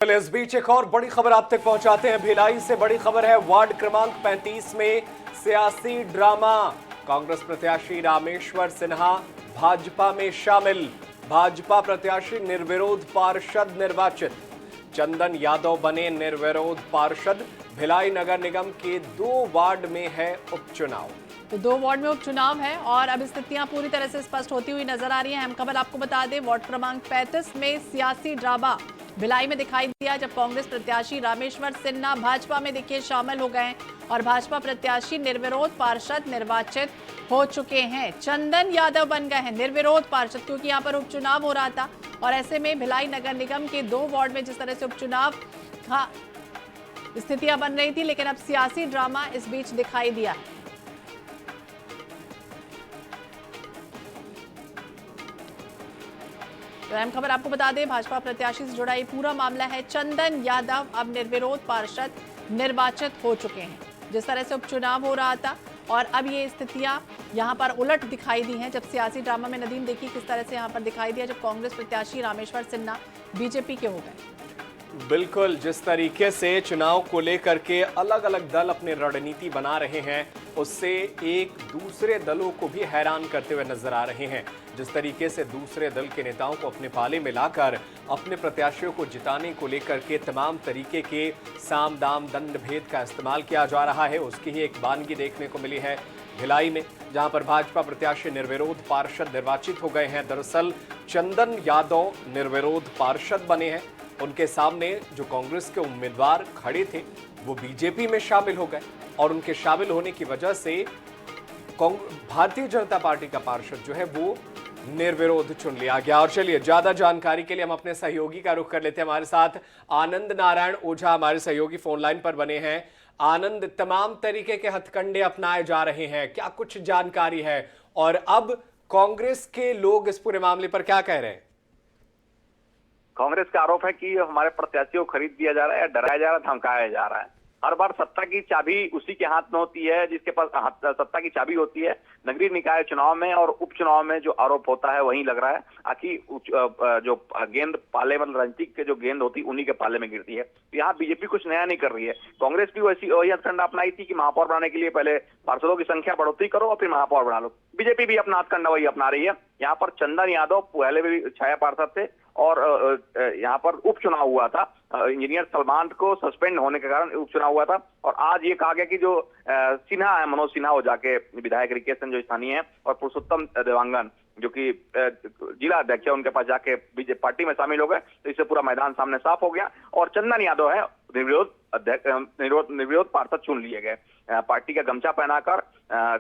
इस बीच एक और बड़ी खबर आप तक पहुंचाते हैं। भिलाई से बड़ी खबर है। वार्ड क्रमांक 35 में सियासी ड्रामा। कांग्रेस प्रत्याशी रामेश्वर सिन्हा भाजपा में शामिल। भाजपा प्रत्याशी निर्विरोध पार्षद निर्वाचित। चंदन यादव बने निर्विरोध पार्षद। भिलाई नगर निगम के 2 वार्ड में है उपचुनाव। तो 2 वार्ड में उपचुनाव है और अब स्थितियां पूरी तरह से स्पष्ट होती हुई नजर आ रही हैं। अहम खबर आपको बता दें, वार्ड क्रमांक 35 में सियासी ड्रामा भिलाई में दिखाई दिया जब कांग्रेस प्रत्याशी रामेश्वर सिन्हा भाजपा में देखिए शामिल हो गए और भाजपा प्रत्याशी निर्विरोध पार्षद निर्वाचित हो चुके हैं। चंदन यादव बन गए हैं निर्विरोध पार्षद, क्योंकि यहां पर उपचुनाव हो रहा था और ऐसे में भिलाई नगर निगम के 2 वार्ड में जिस तरह से उपचुनाव स्थितियां बन रही थी, लेकिन अब सियासी ड्रामा इस बीच दिखाई दिया है। तो अहम खबर आपको बता दें, भाजपा प्रत्याशी से जुड़ा ये पूरा मामला है। चंदन यादव अब निर्विरोध पार्षद निर्वाचित हो चुके हैं। जिस तरह से उपचुनाव हो रहा था और अब ये स्थितियां यहां पर उलट दिखाई दी हैं। जब सियासी ड्रामा में नदीम देखी किस तरह से यहां पर दिखाई दिया जब कांग्रेस प्रत्याशी रामेश्वर सिन्हा बीजेपी के हो गए। बिल्कुल, जिस तरीके से चुनाव को लेकर के अलग अलग दल अपनी रणनीति बना रहे हैं, उससे एक दूसरे दलों को भी हैरान करते हुए नजर आ रहे हैं। जिस तरीके से दूसरे दल के नेताओं को अपने पाले में लाकर अपने प्रत्याशियों को जिताने को लेकर के तमाम तरीके के साम दाम दंड भेद का इस्तेमाल किया जा रहा है, उसकी ही एक वानगी देखने को मिली है भिलाई में, जहां पर भाजपा प्रत्याशी निर्विरोध पार्षद निर्वाचित हो गए हैं। दरअसल चंदन यादव निर्विरोध पार्षद बने हैं। उनके सामने जो कांग्रेस के उम्मीदवार खड़े थे वो बीजेपी में शामिल हो गए और उनके शामिल होने की वजह से भारतीय जनता पार्टी का पार्षद जो है वो निर्विरोध चुन लिया गया। और चलिए, ज्यादा जानकारी के लिए हम अपने सहयोगी का रुख कर लेते हैं। हमारे साथ आनंद नारायण ओझा हमारे सहयोगी फोन लाइन पर बने हैं। आनंद, तमाम तरीके के हथकंडे अपनाए जा रहे हैं, क्या कुछ जानकारी है और अब कांग्रेस के लोग इस पूरे मामले पर क्या कह रहे हैं? कांग्रेस का आरोप है कि हमारे प्रत्याशियों को खरीद दिया जा रहा है, डराया जा रहा है, धमकाया जा रहा है। हर बार सत्ता की चाबी उसी के हाथ में होती है जिसके पास सत्ता की चाबी होती है। नगरीय निकाय चुनाव में और उपचुनाव में जो आरोप होता है वही लग रहा है। आखिर जो गेंद पाले मतलब राजनीतिक के जो गेंद होती है उन्हीं के पाले में गिरती है। यहाँ बीजेपी कुछ नया नहीं कर रही है। कांग्रेस भी वही हथकंडा अपनाई थी कि महापौर बनाने के लिए पहले पार्षदों की संख्या बढ़ोतरी करो और फिर महापौर बना लो। बीजेपी भी अपना हथकंडा वही अपना रही है। यहाँ पर चंदन यादव पहले भी छाया पार्षद थे और यहाँ पर उपचुनाव हुआ था। इंजीनियर सलमान को सस्पेंड होने के कारण उपचुनाव हुआ था और आज ये कहा गया कि जो सिन्हा है, मनोज सिन्हा, हो जाके विधायक रिकेशन जो स्थानीय है और पुरुषोत्तम देवांगन जो कि जिला अध्यक्ष है, उनके पास जाके बीजेपी पार्टी में शामिल हो गए। तो इससे पूरा मैदान सामने साफ हो गया और चंदन यादव है निर्विरोध पार्षद चुन लिए गए। पार्टी का गमछा पहनाकर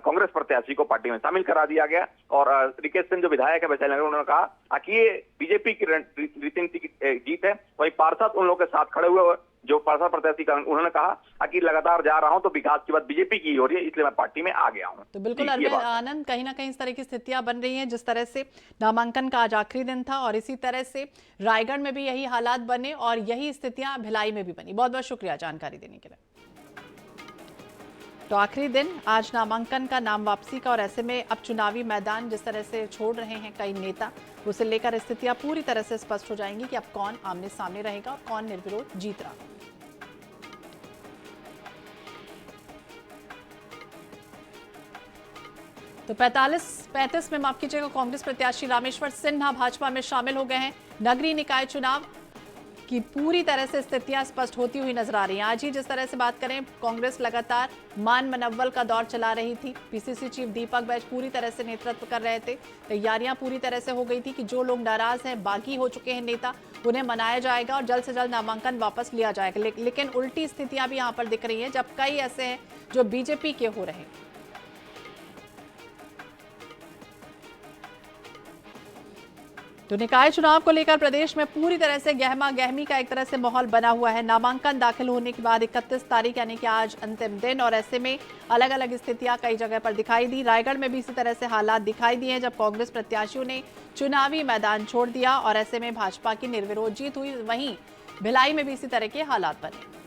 कांग्रेस प्रत्याशी को पार्टी में शामिल करा दिया गया और रिकेश सिंह जो विधायक है वैशाली नगर, उन्होंने कहा कि ये बीजेपी की रीति नीति की जीत है। वही पार्षद उन लोगों के साथ खड़े हुए जो पार्षद प्रत्याशी का, उन्होंने कहा कि लगातार जा रहा हूं तो विकास की बात बीजेपी की हो रही है, इसलिए मैं पार्टी में आ गया हूं। तो बिल्कुल आनंद, कहीं ना कहीं इस तरह की स्थितियां बन रही हैं। जिस तरह से नामांकन का आज आखिरी दिन था और इसी तरह से रायगढ़ में भी यही हालात बने और यही स्थितियां भिलाई में भी बनी। बहुत बहुत शुक्रिया जानकारी देने के लिए। तो आखिरी दिन आज नामांकन का, नाम वापसी का, और ऐसे में अब चुनावी मैदान जिस तरह से छोड़ रहे हैं कई नेता, उसे लेकर स्थितियां पूरी तरह से स्पष्ट हो जाएंगी कि अब कौन आमने सामने रहेगा और कौन निर्विरोध जीत रहा। तो 35 में माफ कीजिएगा, कांग्रेस प्रत्याशी रामेश्वर सिन्हा भाजपा में शामिल हो गए हैं। नगरीय निकाय चुनाव की पूरी तरह से स्थितियां स्पष्ट होती हुई नजर आ रही हैं। आज ही जिस तरह से बात करें, कांग्रेस लगातार मान मनव्वल का दौर चला रही थी। पीसीसी चीफ दीपक बैज पूरी तरह से नेतृत्व कर रहे थे। तैयारियां पूरी तरह से हो गई थी कि जो लोग नाराज हैं, बागी हो चुके हैं नेता, उन्हें मनाया जाएगा और जल्द से जल्द नामांकन वापस लिया जाएगा। लेकिन उल्टी स्थितियां भी यहाँ पर दिख रही है जब कई ऐसे हैं जो बीजेपी के हो रहे हैं। तो निकाय चुनाव को लेकर प्रदेश में पूरी तरह से गहमा गहमी का एक तरह से माहौल बना हुआ है। नामांकन दाखिल होने के बाद 31 तारीख यानी कि आज अंतिम दिन, और ऐसे में अलग अलग स्थितियां कई जगह पर दिखाई दी। रायगढ़ में भी इसी तरह से हालात दिखाई दिए जब कांग्रेस प्रत्याशियों ने चुनावी मैदान छोड़ दिया और ऐसे में भाजपा की निर्विरोध जीत हुई। वहीं भिलाई में भी इसी तरह के हालात बने।